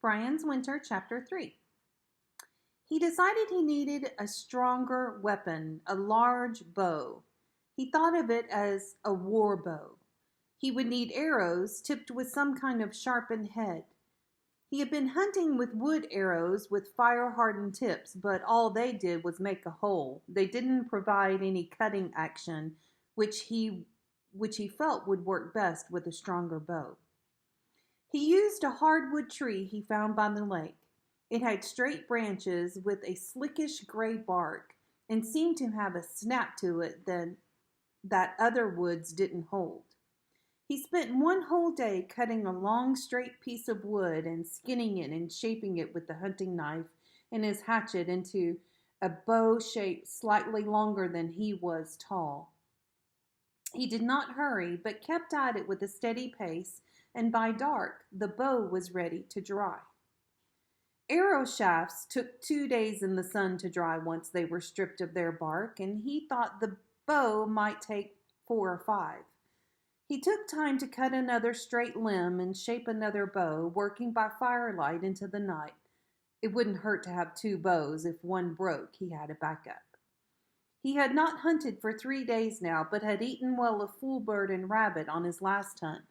Brian's Winter, Chapter 3. He decided he needed a stronger weapon, a large bow. He thought of it as a war bow. He would need arrows tipped with some kind of sharpened head. He had been hunting with wood arrows with fire-hardened tips, but all they did was make a hole. They didn't provide any cutting action, which he felt would work best with a stronger bow. He used a hardwood tree he found by the lake. It had straight branches with a slickish gray bark and seemed to have a snap to it that other woods didn't hold. He spent one whole day cutting a long straight piece of wood and skinning it and shaping it with the hunting knife and his hatchet into a bow shape slightly longer than he was tall. He did not hurry, but kept at it with a steady pace, and by dark the bow was ready to dry. Arrow shafts took 2 days in the sun to dry once they were stripped of their bark, and he thought the bow might take 4 or 5. He took time to cut another straight limb and shape another bow, working by firelight into the night. It wouldn't hurt to have 2 bows. If one broke, he had a backup. He had not hunted for 3 days now, but had eaten well of full bird and rabbit on his last hunt,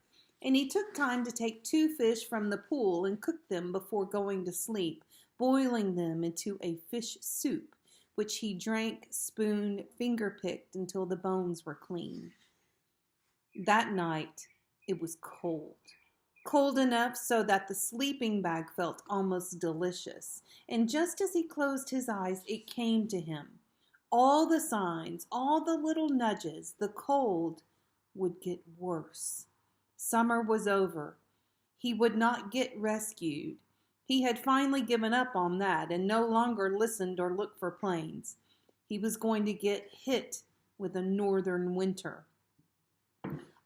and he took time to take 2 fish from the pool and cook them before going to sleep, boiling them into a fish soup, which he drank, spooned, finger-picked until the bones were clean. That night, it was cold. Cold enough so that the sleeping bag felt almost delicious, and just as he closed his eyes, it came to him. All the signs, all the little nudges, the cold would get worse. Summer was over. He would not get rescued. He had finally given up on that and no longer listened or looked for planes. He was going to get hit with a northern winter.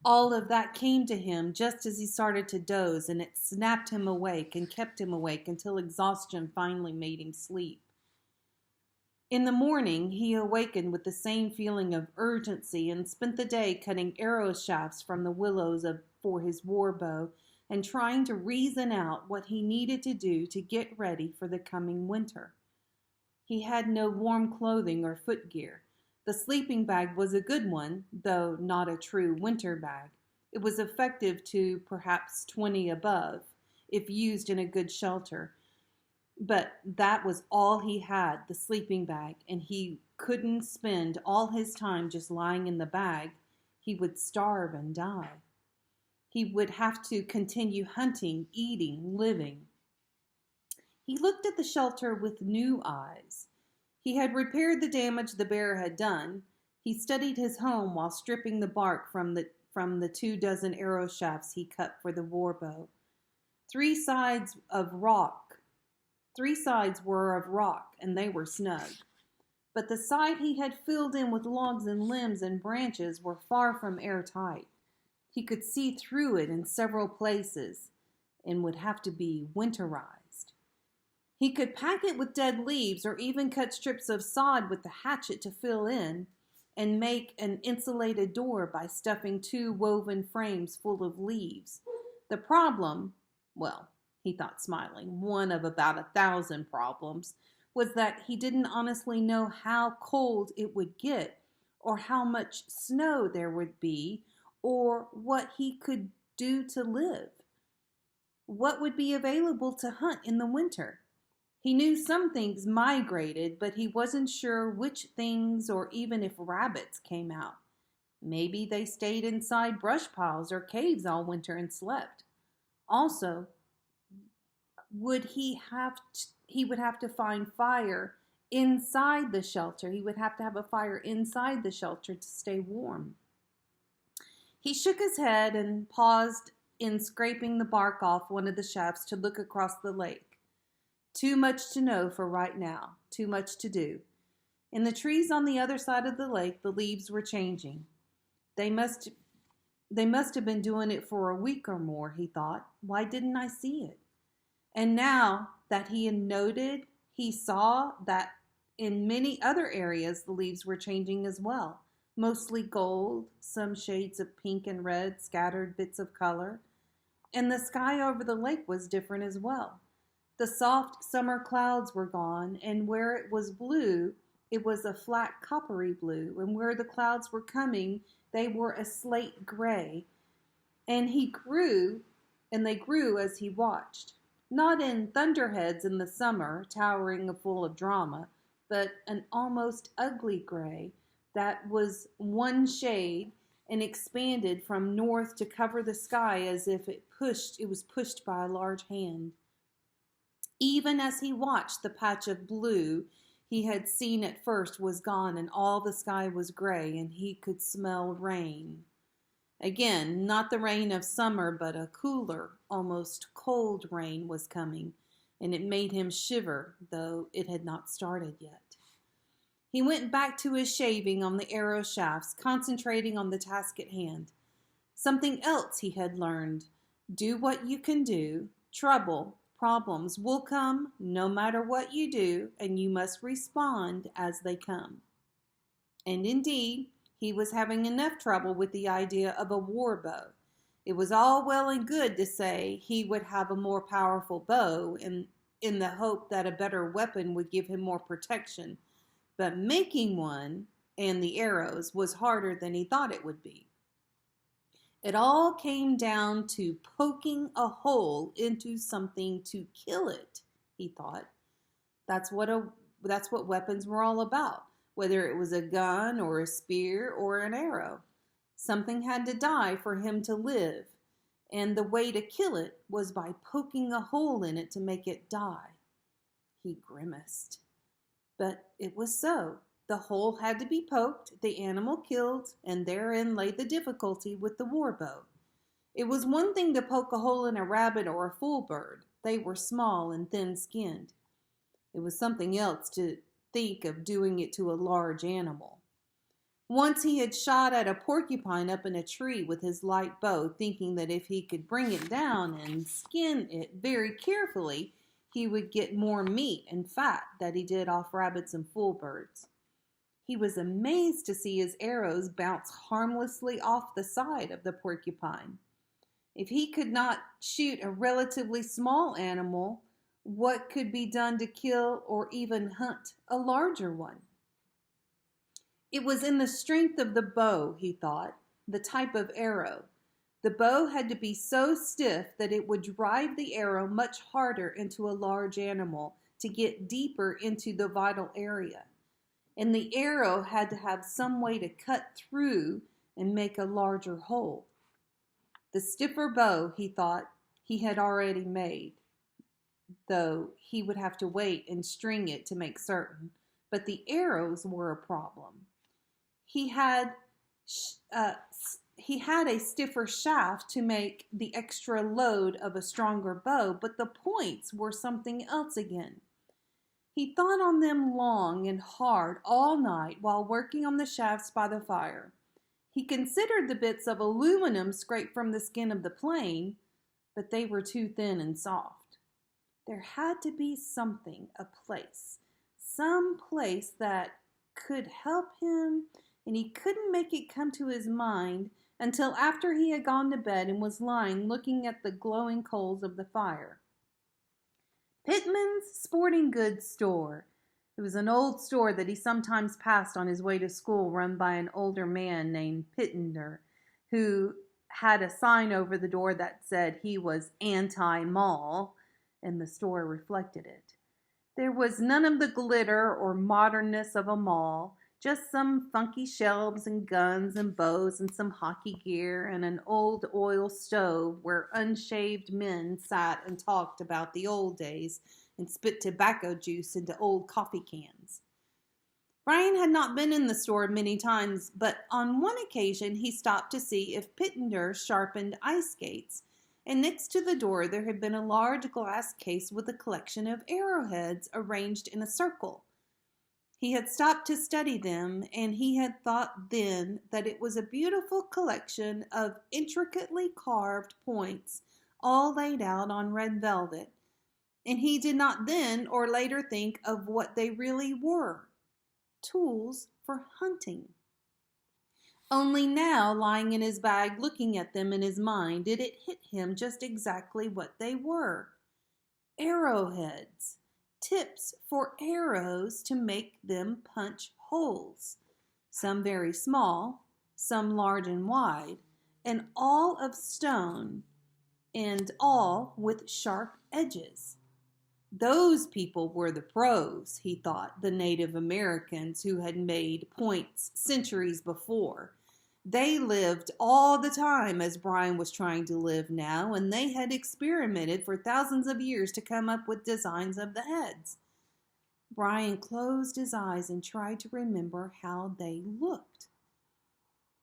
All of that came to him just as he started to doze, and it snapped him awake and kept him awake until exhaustion finally made him sleep. In the morning, he awakened with the same feeling of urgency and spent the day cutting arrow shafts from the willows for his war bow and trying to reason out what he needed to do to get ready for the coming winter. He had no warm clothing or footgear. The sleeping bag was a good one, though not a true winter bag. It was effective to perhaps 20 above, if used in a good shelter. But that was all he had, the sleeping bag, and he couldn't spend all his time just lying in the bag. He would starve and die. He would have to continue hunting, eating, living. He looked at the shelter with new eyes. He had repaired the damage the bear had done. He studied his home while stripping the bark from the 2 dozen arrow shafts he cut for the war bow. 3 sides were of rock, and they were snug. But the side he had filled in with logs and limbs and branches were far from airtight. He could see through it in several places and would have to be winterized. He could pack it with dead leaves or even cut strips of sod with the hatchet to fill in and make an insulated door by stuffing 2 woven frames full of leaves. The problem, well, he thought smiling, one of about 1,000 problems, was that he didn't honestly know how cold it would get or how much snow there would be or what he could do to live. What would be available to hunt in the winter? He knew some things migrated, but he wasn't sure which things or even if rabbits came out. Maybe they stayed inside brush piles or caves all winter and slept. Also, he would have to find fire inside the shelter. He would have to have a fire inside the shelter to stay warm. He shook his head and paused in scraping the bark off one of the shafts to look across the lake. Too much to know for right now. Too much to do. In the trees on the other side of the lake, the leaves were changing. They must have been doing it for a week or more, he thought. Why didn't I see it? And now that he had noted, he saw that in many other areas the leaves were changing as well. Mostly gold, some shades of pink and red, scattered bits of color. And the sky over the lake was different as well. The soft summer clouds were gone, and where it was blue, it was a flat coppery blue, and where the clouds were coming, they were a slate gray. And he grew, and they grew as he watched. Not in thunderheads in the summer, towering full of drama, but an almost ugly gray that was one shade and expanded from north to cover the sky as if it was pushed by a large hand. Even as he watched, the patch of blue he had seen at first was gone, and all the sky was gray, and he could smell rain. Again, not the rain of summer, but a cooler, almost cold rain was coming, and it made him shiver, though it had not started yet. He went back to his shaving on the arrow shafts, concentrating on the task at hand. Something else he had learned. Do what you can do. Problems will come no matter what you do, and you must respond as they come. And indeed, he was having enough trouble with the idea of a war bow. It was all well and good to say he would have a more powerful bow in the hope that a better weapon would give him more protection, but making one and the arrows was harder than he thought it would be. It all came down to poking a hole into something to kill it, he thought. That's what weapons were all about, whether it was a gun or a spear or an arrow. Something had to die for him to live, and the way to kill it was by poking a hole in it to make it die. He grimaced. But it was so. The hole had to be poked, the animal killed, and therein lay the difficulty with the war bow. It was one thing to poke a hole in a rabbit or a fool bird. They were small and thin-skinned. It was something else to think of doing it to a large animal. Once he had shot at a porcupine up in a tree with his light bow, thinking that if he could bring it down and skin it very carefully, he would get more meat and fat than he did off rabbits and fool birds. He was amazed to see his arrows bounce harmlessly off the side of the porcupine. If he could not shoot a relatively small animal, what could be done to kill or even hunt a larger one? It was in the strength of the bow, he thought, the type of arrow. The bow had to be so stiff that it would drive the arrow much harder into a large animal to get deeper into the vital area. And the arrow had to have some way to cut through and make a larger hole. The stiffer bow, he thought, he had already made, though he would have to wait and string it to make certain. But the arrows were a problem. He had a stiffer shaft to make the extra load of a stronger bow, but the points were something else again. He thought on them long and hard all night while working on the shafts by the fire. He considered the bits of aluminum scraped from the skin of the plane, but they were too thin and soft. There had to be something, some place that could help him, and he couldn't make it come to his mind until after he had gone to bed and was lying looking at the glowing coals of the fire. Pittman's Sporting Goods Store. It was an old store that he sometimes passed on his way to school, run by an older man named Pittender, who had a sign over the door that said he was anti-mall, and the store reflected it. There was none of the glitter or modernness of a mall, just some funky shelves and guns and bows and some hockey gear and an old oil stove where unshaved men sat and talked about the old days and spit tobacco juice into old coffee cans. Brian had not been in the store many times, but on one occasion he stopped to see if Pittender sharpened ice skates, and next to the door there had been a large glass case with a collection of arrowheads arranged in a circle. He had stopped to study them, and he had thought then that it was a beautiful collection of intricately carved points, all laid out on red velvet, and he did not then or later think of what they really were: tools for hunting. Only now, lying in his bag, looking at them in his mind, did it hit him just exactly what they were. arrowheads, tips for arrows to make them punch holes, some very small, some large and wide, and all of stone, and all with sharp edges. Those people were the pros, he thought, the Native Americans who had made points centuries before. They lived all the time as Brian was trying to live now, and they had experimented for thousands of years to come up with designs of the heads. Brian closed his eyes and tried to remember how they looked.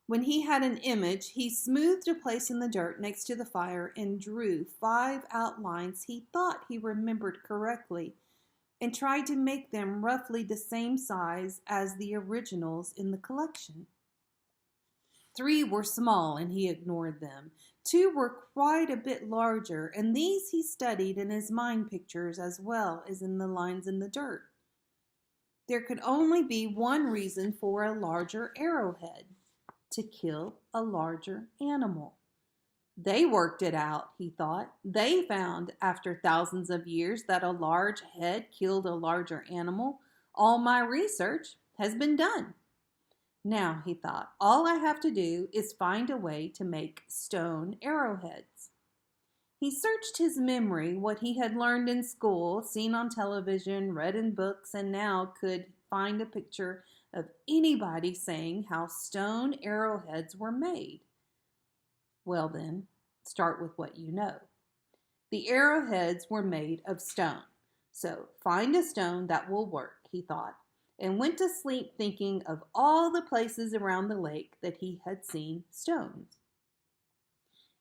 When he had an image, he smoothed a place in the dirt next to the fire and drew 5 outlines he thought he remembered correctly and tried to make them roughly the same size as the originals in the collection. 3 were small and he ignored them. 2 were quite a bit larger, and these he studied in his mind pictures as well as in the lines in the dirt. There could only be one reason for a larger arrowhead: to kill a larger animal. They worked it out, he thought. They found, after thousands of years, that a large head killed a larger animal. All my research has been done. Now, he thought, all I have to do is find a way to make stone arrowheads. He searched his memory, what he had learned in school, seen on television, read in books, and now could find a picture of anybody saying how stone arrowheads were made. Well then, start with what you know. The arrowheads were made of stone. So find a stone that will work, he thought, and went to sleep thinking of all the places around the lake that he had seen stones.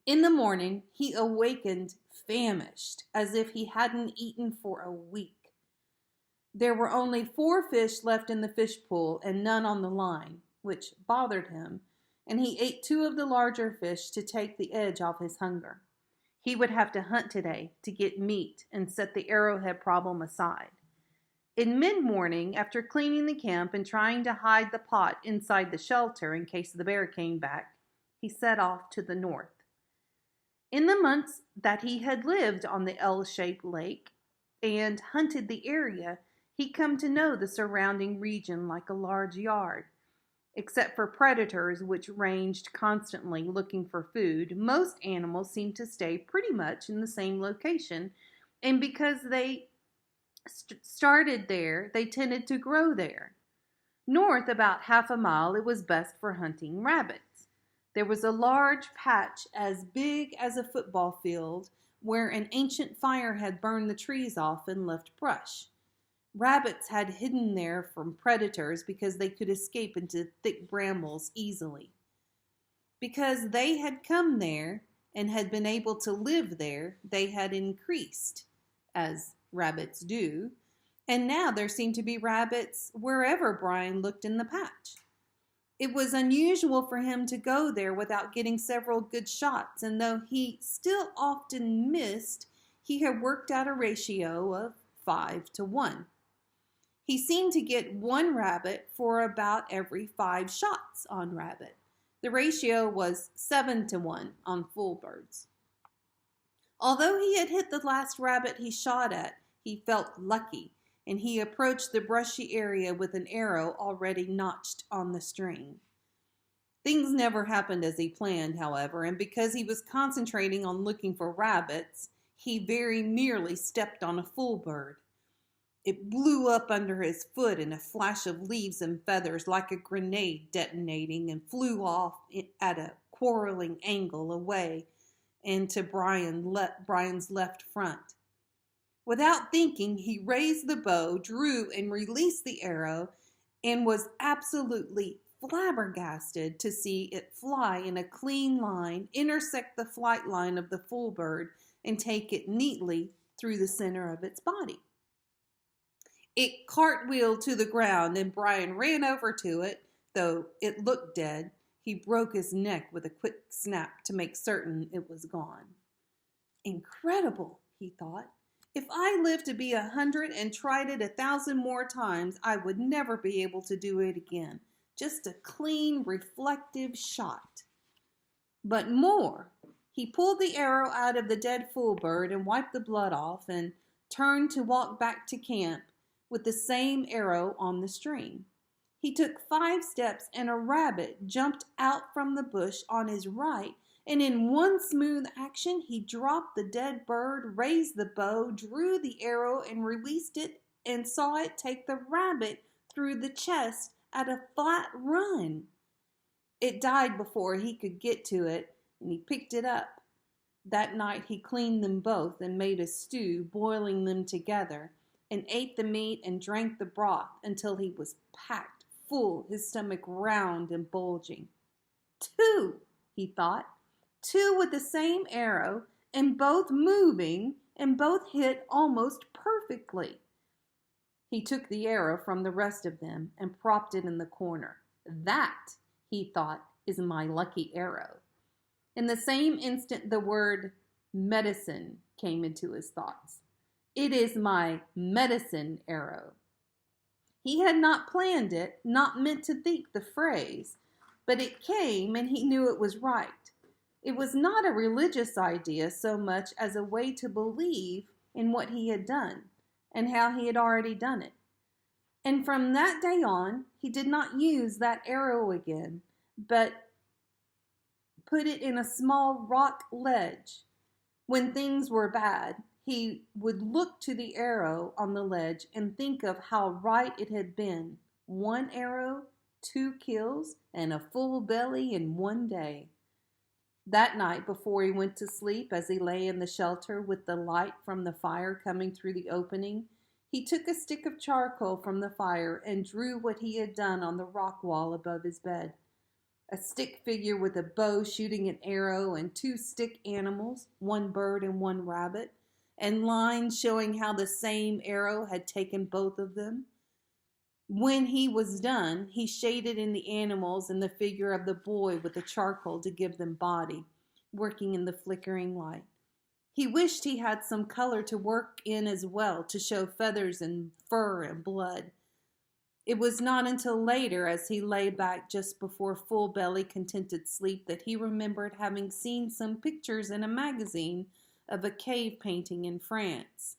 In the morning, he awakened famished, as if he hadn't eaten for a week. There were only 4 fish left in the fish pool and none on the line, which bothered him, and he ate 2 of the larger fish to take the edge off his hunger. He would have to hunt today to get meat and set the arrowhead problem aside. In mid-morning, after cleaning the camp and trying to hide the pot inside the shelter in case the bear came back, he set off to the north. In the months that he had lived on the L-shaped lake and hunted the area, he'd come to know the surrounding region like a large yard. Except for predators, which ranged constantly looking for food, most animals seemed to stay pretty much in the same location, and because they started there, they tended to grow there. North, about half a mile, it was best for hunting rabbits. There was a large patch as big as a football field where an ancient fire had burned the trees off and left brush. Rabbits had hidden there from predators because they could escape into thick brambles easily. Because they had come there and had been able to live there, they had increased, as rabbits do, and now there seemed to be rabbits wherever Brian looked in the patch. It was unusual for him to go there without getting several good shots, and though he still often missed, he had worked out a ratio of 5 to 1. He seemed to get 1 rabbit for about every 5 shots on rabbit. The ratio was 7 to 1 on full birds. Although he had hit the last rabbit he shot at, he felt lucky, and he approached the brushy area with an arrow already notched on the string. Things never happened as he planned, however, and because he was concentrating on looking for rabbits, he very nearly stepped on a full bird. It blew up under his foot in a flash of leaves and feathers like a grenade detonating and flew off at a quarreling angle away into Brian's left front. Without thinking, he raised the bow, drew and released the arrow, and was absolutely flabbergasted to see it fly in a clean line, intersect the flight line of the full bird, and take it neatly through the center of its body. It cartwheeled to the ground, and Brian ran over to it. Though it looked dead, he broke his neck with a quick snap to make certain it was gone. Incredible, he thought. If I lived to be 100 and tried it 1,000 more times, I would never be able to do it again. Just a clean, reflective shot. But more. He pulled the arrow out of the dead full bird and wiped the blood off and turned to walk back to camp with the same arrow on the string. He took 5 steps and a rabbit jumped out from the bush on his right, and in one smooth action he dropped the dead bird, raised the bow, drew the arrow, and released it, and saw it take the rabbit through the chest at a flat run. It died before he could get to it, and he picked it up. That night he cleaned them both and made a stew, boiling them together, and ate the meat and drank the broth until he was packed full, his stomach round and bulging. 2, he thought, 2 with the same arrow, and both moving, and both hit almost perfectly. He took the arrow from the rest of them and propped it in the corner. That, he thought, is my lucky arrow. In the same instant, the word medicine came into his thoughts. It is my medicine arrow. He had not planned it, not meant to think the phrase, but it came and he knew it was right. It was not a religious idea so much as a way to believe in what he had done and how he had already done it. And from that day on, he did not use that arrow again, but put it in a small rock ledge. When things were bad, he would look to the arrow on the ledge and think of how right it had been. 1 arrow, 2 kills, and a full belly in 1 day. That night, before he went to sleep, as he lay in the shelter with the light from the fire coming through the opening, he took a stick of charcoal from the fire and drew what he had done on the rock wall above his bed. A stick figure with a bow shooting an arrow, and 2 stick animals, 1 bird and 1 rabbit, and lines showing how the same arrow had taken both of them. When he was done, he shaded in the animals and the figure of the boy with the charcoal to give them body, working in the flickering light. He wished he had some color to work in as well, to show feathers and fur and blood. It was not until later, as he lay back just before full belly contented sleep, that he remembered having seen some pictures in a magazine of a cave painting in France.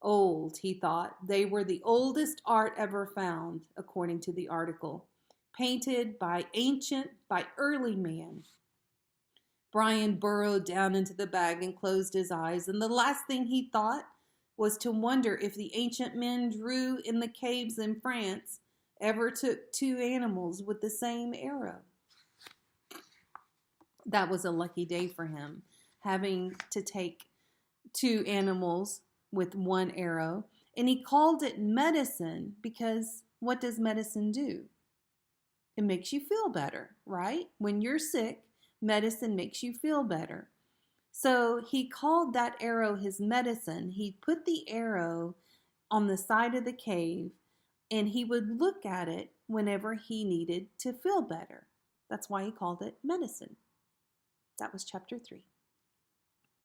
Old, he thought. They were the oldest art ever found, according to the article. Painted by early man. Brian burrowed down into the bag and closed his eyes, and the last thing he thought was to wonder if the ancient men drew in the caves in France ever took 2 animals with the same arrow. That was a lucky day for him, having to take 2 animals with 1 arrow, and he called it medicine because what does medicine do? It makes you feel better, right? When you're sick, medicine makes you feel better. So he called that arrow his medicine. He put the arrow on the side of the cave, and he would look at it whenever he needed to feel better. That's why he called it medicine. That was chapter 3.